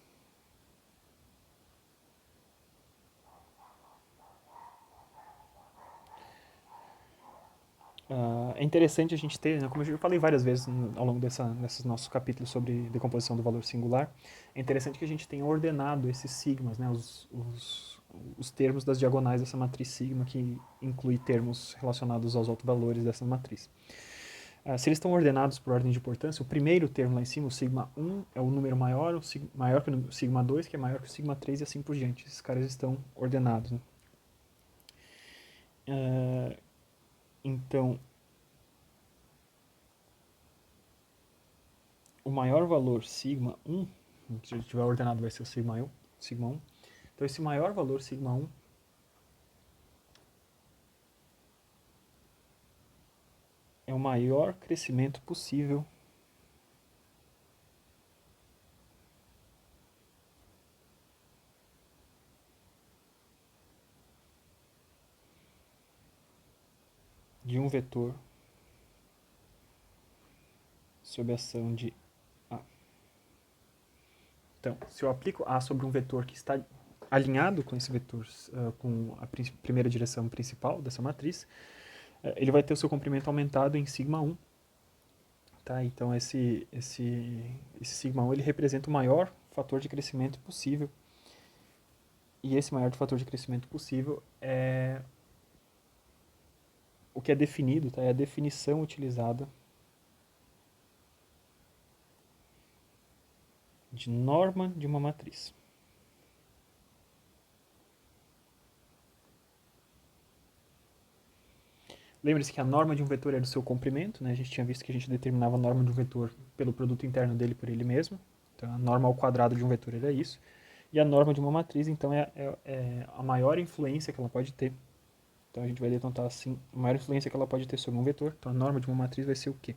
é interessante a gente ter, né, como eu já falei várias vezes ao longo desses nossos capítulos sobre decomposição do valor singular, é interessante que a gente tenha ordenado esses sigmas, né, os termos das diagonais dessa matriz sigma, que inclui termos relacionados aos autovalores dessa matriz. Se eles estão ordenados por ordem de importância, o primeiro termo lá em cima, o sigma 1, é o número maior, maior que o sigma 2, que é maior que o sigma 3 e assim por diante. Esses caras estão ordenados. Né? Então, o maior valor sigma 1, se ele estiver ordenado vai ser o sigma 1. Então, esse maior valor sigma 1 é o maior crescimento possível de um vetor sob a ação de A. Então, se eu aplico A sobre um vetor que está alinhado com esse vetor, com a primeira direção principal dessa matriz, ele vai ter o seu comprimento aumentado em sigma 1. Tá? Então, esse sigma 1 ele representa o maior fator de crescimento possível. E esse maior fator de crescimento possível é o que é definido, tá? É a definição utilizada de norma de uma matriz. Lembre-se que a norma de um vetor era o seu comprimento, né? A gente tinha visto que a gente determinava a norma de um vetor pelo produto interno dele por ele mesmo. Então, a norma ao quadrado de um vetor era isso. E a norma de uma matriz, então, é a maior influência que ela pode ter. Então, a gente vai denotar assim, a maior influência que ela pode ter sobre um vetor. Então, a norma de uma matriz vai ser o quê?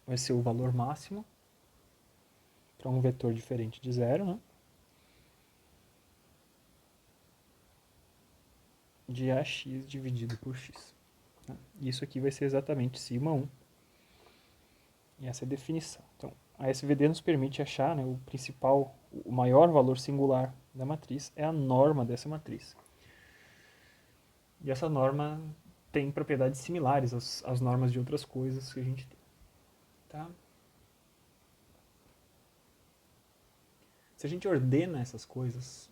Vai ser o valor máximo para um vetor diferente de zero, né? De AX dividido por X. Isso aqui vai ser exatamente sigma 1. E essa é a definição. Então, a SVD nos permite achar, né, o maior valor singular da matriz é a norma dessa matriz. E essa norma tem propriedades similares às normas de outras coisas que a gente tem. Tá? Se a gente ordena essas coisas,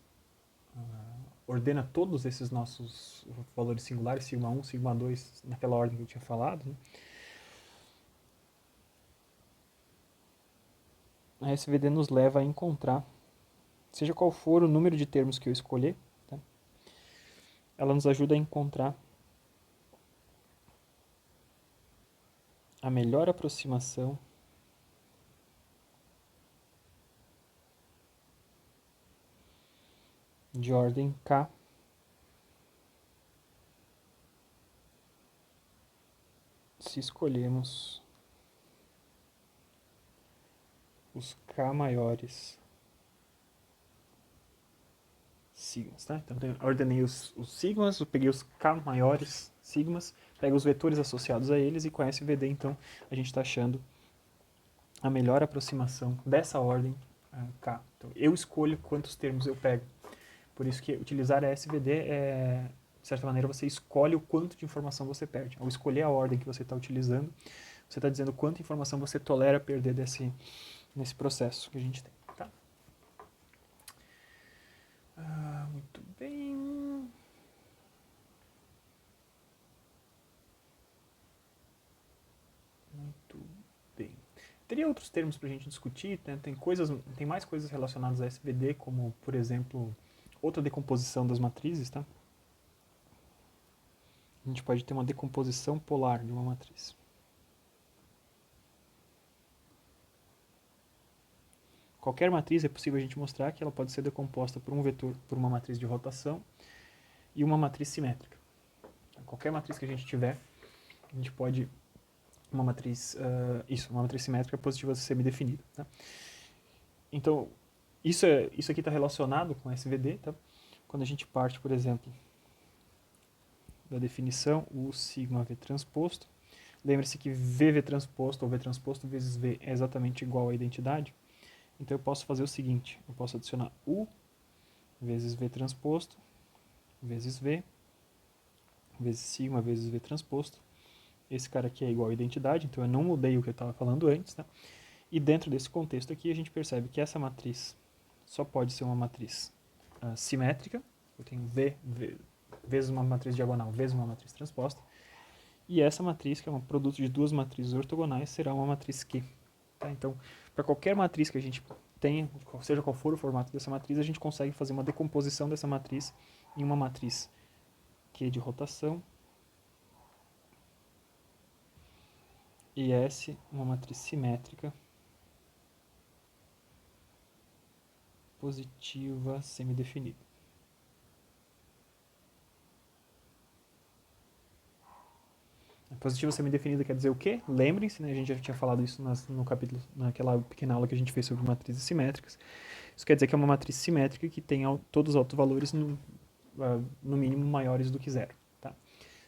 ordena todos esses nossos valores singulares, sigma 1, sigma 2, naquela ordem que eu tinha falado, né? A SVD nos leva a encontrar, seja qual for o número de termos que eu escolher, tá? Ela nos ajuda a encontrar a melhor aproximação de ordem K se escolhermos os K maiores sigmas, tá? Então eu ordenei os sigmas, eu peguei os K maiores sigmas, pego os vetores associados a eles e com a SVD, então, a gente está achando a melhor aproximação dessa ordem K. Então, eu escolho quantos termos eu pego. Por isso que utilizar a SVD é, de certa maneira, você escolhe o quanto de informação você perde. Ao escolher a ordem que você está utilizando, você está dizendo quanta informação você tolera perder nesse processo que a gente tem, tá? Muito bem. Muito bem. Teria outros termos para a gente discutir, né? Tem mais coisas relacionadas a SVD, como, por exemplo, outra decomposição das matrizes, tá? A gente pode ter uma decomposição polar de uma matriz. Qualquer matriz é possível a gente mostrar que ela pode ser decomposta por um vetor, por uma matriz de rotação e uma matriz simétrica. Qualquer matriz que a gente tiver, a gente pode uma matriz simétrica positiva semidefinida. Tá? Então, isso aqui está relacionado com SVD, tá? Quando a gente parte, por exemplo, da definição, o sigma V transposto. Lembre-se que VV transposto ou V transposto vezes V é exatamente igual à identidade. Então eu posso fazer o seguinte, eu posso adicionar U vezes V transposto, vezes V, vezes sigma vezes V transposto. Esse cara aqui é igual à identidade, então eu não mudei o que eu estava falando antes. Tá? E dentro desse contexto aqui a gente percebe que essa matriz só pode ser uma matriz simétrica. Eu tenho V vezes uma matriz diagonal vezes uma matriz transposta. E essa matriz, que é um produto de duas matrizes ortogonais, será uma matriz Q. Tá? Então, para qualquer matriz que a gente tenha, seja qual for o formato dessa matriz, a gente consegue fazer uma decomposição dessa matriz em uma matriz Q de rotação e S, uma matriz simétrica positiva semidefinida. A positiva semidefinida quer dizer o quê? Lembrem-se, né? A gente já tinha falado isso no capítulo, naquela pequena aula que a gente fez sobre matrizes simétricas. Isso quer dizer que é uma matriz simétrica que tem todos os autovalores no mínimo maiores do que zero. Tá?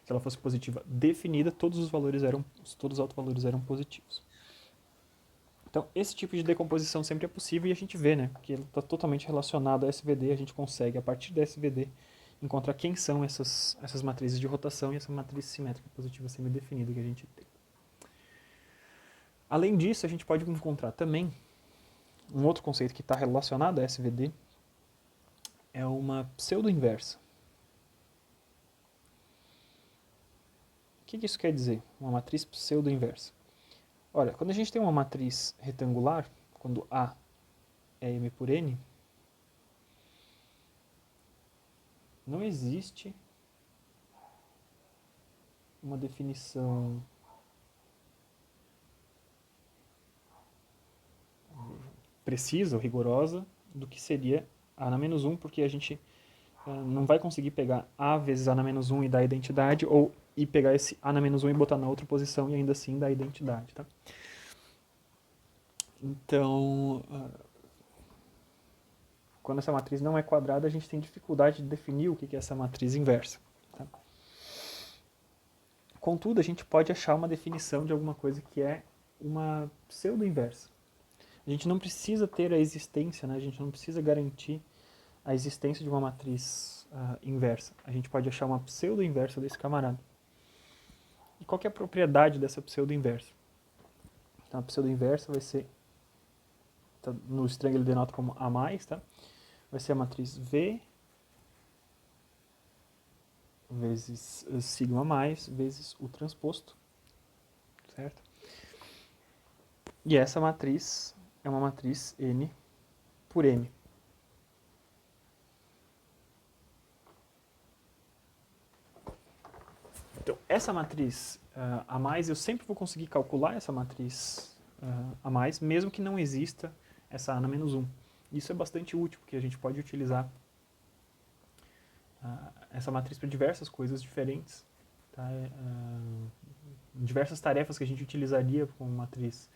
Se ela fosse positiva definida, todos os autovalores eram positivos. Então, esse tipo de decomposição sempre é possível e a gente vê, né, que ele está totalmente relacionado a SVD. A gente consegue, a partir da SVD, encontrar quem são essas matrizes de rotação e essa matriz simétrica positiva semidefinida que a gente tem. Além disso, a gente pode encontrar também um outro conceito que está relacionado a SVD, é uma pseudo-inversa. O que isso quer dizer? Uma matriz pseudo-inversa. Olha, quando a gente tem uma matriz retangular, quando A é M por N, não existe uma definição precisa ou rigorosa do que seria A na menos 1, porque a gente não vai conseguir pegar A vezes A na menos 1 e dar identidade, ou e pegar esse A na menos 1 e botar na outra posição e ainda assim dar identidade. Tá? Então, quando essa matriz não é quadrada, a gente tem dificuldade de definir o que é essa matriz inversa. Tá? Contudo, a gente pode achar uma definição de alguma coisa que é uma pseudo-inversa. A gente não precisa ter a existência, né? A gente não precisa garantir a existência de uma matriz inversa. A gente pode achar uma pseudo-inversa desse camarada. E qual que é a propriedade dessa pseudo-inversa? Então, a pseudo-inversa vai ser, tá, no string ele denota como A+, tá? Vai ser a matriz V vezes sigma mais vezes o transposto, certo? E essa matriz é uma matriz N por M. Então, essa matriz A mais, eu sempre vou conseguir calcular essa matriz A mais, mesmo que não exista essa A na menos 1. Isso é bastante útil, porque a gente pode utilizar essa matriz para diversas coisas diferentes. Tá? Diversas tarefas que a gente utilizaria com matriz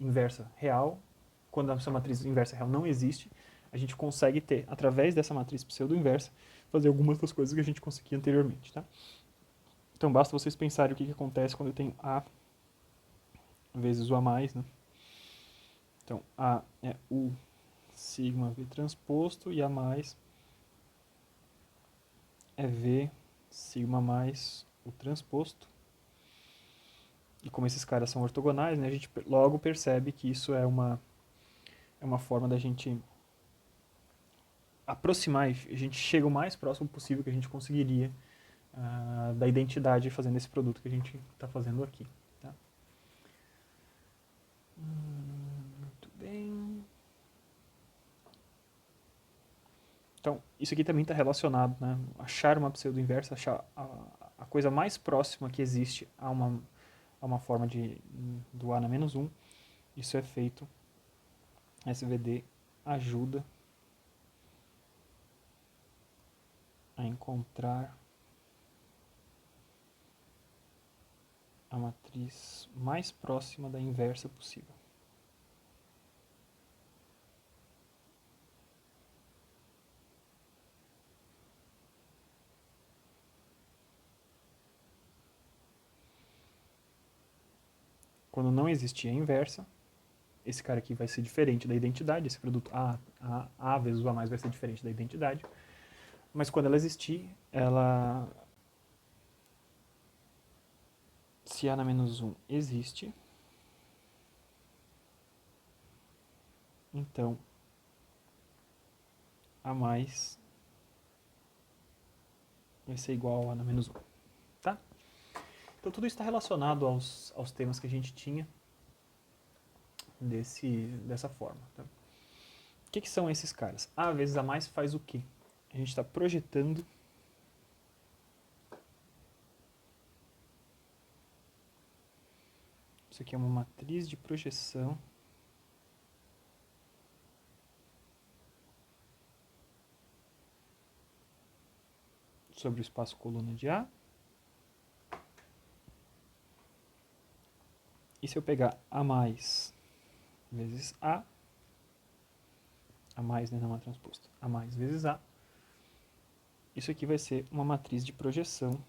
inversa real. Quando essa matriz inversa real não existe, a gente consegue ter, através dessa matriz pseudo-inversa, fazer algumas das coisas que a gente conseguia anteriormente. Tá? Então basta vocês pensarem o que acontece quando eu tenho A vezes o A+, né? Então A é U sigma V transposto e A mais é V sigma mais o transposto. E como esses caras são ortogonais, né, a gente logo percebe que isso é uma forma da gente aproximar, a gente chega o mais próximo possível que a gente conseguiria da identidade fazendo esse produto que a gente está fazendo aqui. Tá? Muito bem. Então, isso aqui também está relacionado, né? Achar uma pseudo-inversa, achar a coisa mais próxima que existe a uma forma do A na menos 1. Isso é feito, SVD ajuda a encontrar a matriz mais próxima da inversa possível. Quando não existir a inversa, esse cara aqui vai ser diferente da identidade, esse produto A vezes o A mais vai ser diferente da identidade. Mas quando ela existir, se A na menos 1 existe, então A mais vai ser igual a A na menos 1. Tá? Então tudo isso está relacionado aos temas que a gente tinha dessa forma. Tá? O que são esses caras? A vezes A mais faz o quê? A gente está projetando isso aqui é uma matriz de projeção sobre o espaço coluna de A. E se eu pegar A mais vezes A mais, né, não A transposto, A mais vezes A, isso aqui vai ser uma matriz de projeção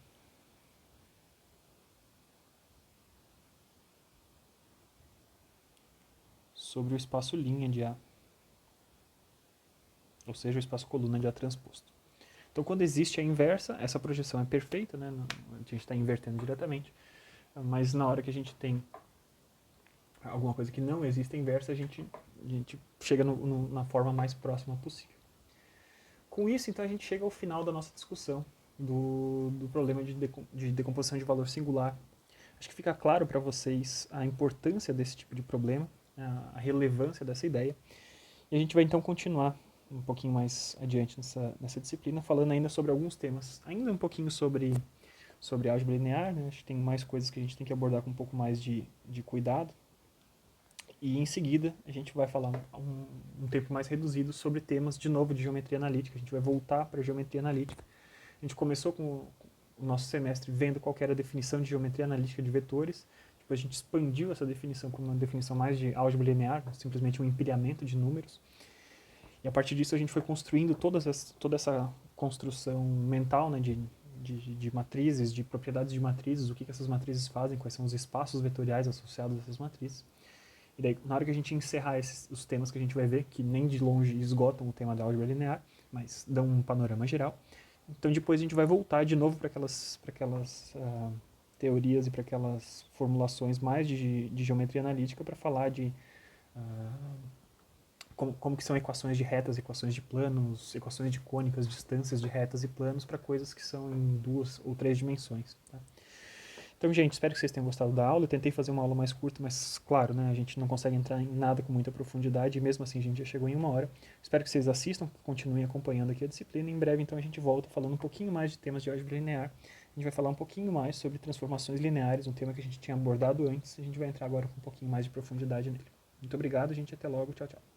sobre o espaço linha de A, ou seja, o espaço coluna de A transposto. Então, quando existe a inversa, essa projeção é perfeita, né? A gente está invertendo diretamente, mas na hora que a gente tem alguma coisa que não existe a inversa, a gente chega na forma mais próxima possível. Com isso, então, a gente chega ao final da nossa discussão do problema de decomposição de valor singular. Acho que fica claro para vocês a importância desse tipo de problema, a relevância dessa ideia. E a gente vai então continuar um pouquinho mais adiante nessa disciplina, falando ainda sobre alguns temas, ainda um pouquinho sobre álgebra linear, né? Acho que tem mais coisas que a gente tem que abordar com um pouco mais de cuidado. E em seguida a gente vai falar um tempo mais reduzido sobre temas de novo de geometria analítica. A gente vai voltar para a geometria analítica. A gente começou com o nosso semestre vendo qual era a definição de geometria analítica de vetores. Depois a gente expandiu essa definição para uma definição mais de álgebra linear, simplesmente um empilhamento de números. E a partir disso a gente foi construindo toda essa construção mental, né, de matrizes, de propriedades de matrizes, o que essas matrizes fazem, quais são os espaços vetoriais associados a essas matrizes. E daí, na hora que a gente encerrar os temas que a gente vai ver, que nem de longe esgotam o tema da álgebra linear, mas dão um panorama geral, então depois a gente vai voltar de novo para aquelas teorias e para aquelas formulações mais de geometria analítica para falar de como que são equações de retas, equações de planos, equações de cônicas, distâncias de retas e planos para coisas que são em 2 ou 3 dimensões. Tá? Então, gente, espero que vocês tenham gostado da aula. Eu tentei fazer uma aula mais curta, mas, claro, né, a gente não consegue entrar em nada com muita profundidade, e mesmo assim a gente já chegou em 1 hora. Espero que vocês assistam, continuem acompanhando aqui a disciplina. Em breve, então, a gente volta falando um pouquinho mais de temas de álgebra linear. A gente vai falar um pouquinho mais sobre transformações lineares, um tema que a gente tinha abordado antes. A gente vai entrar agora com um pouquinho mais de profundidade nele. Muito obrigado, gente. Até logo. Tchau, tchau.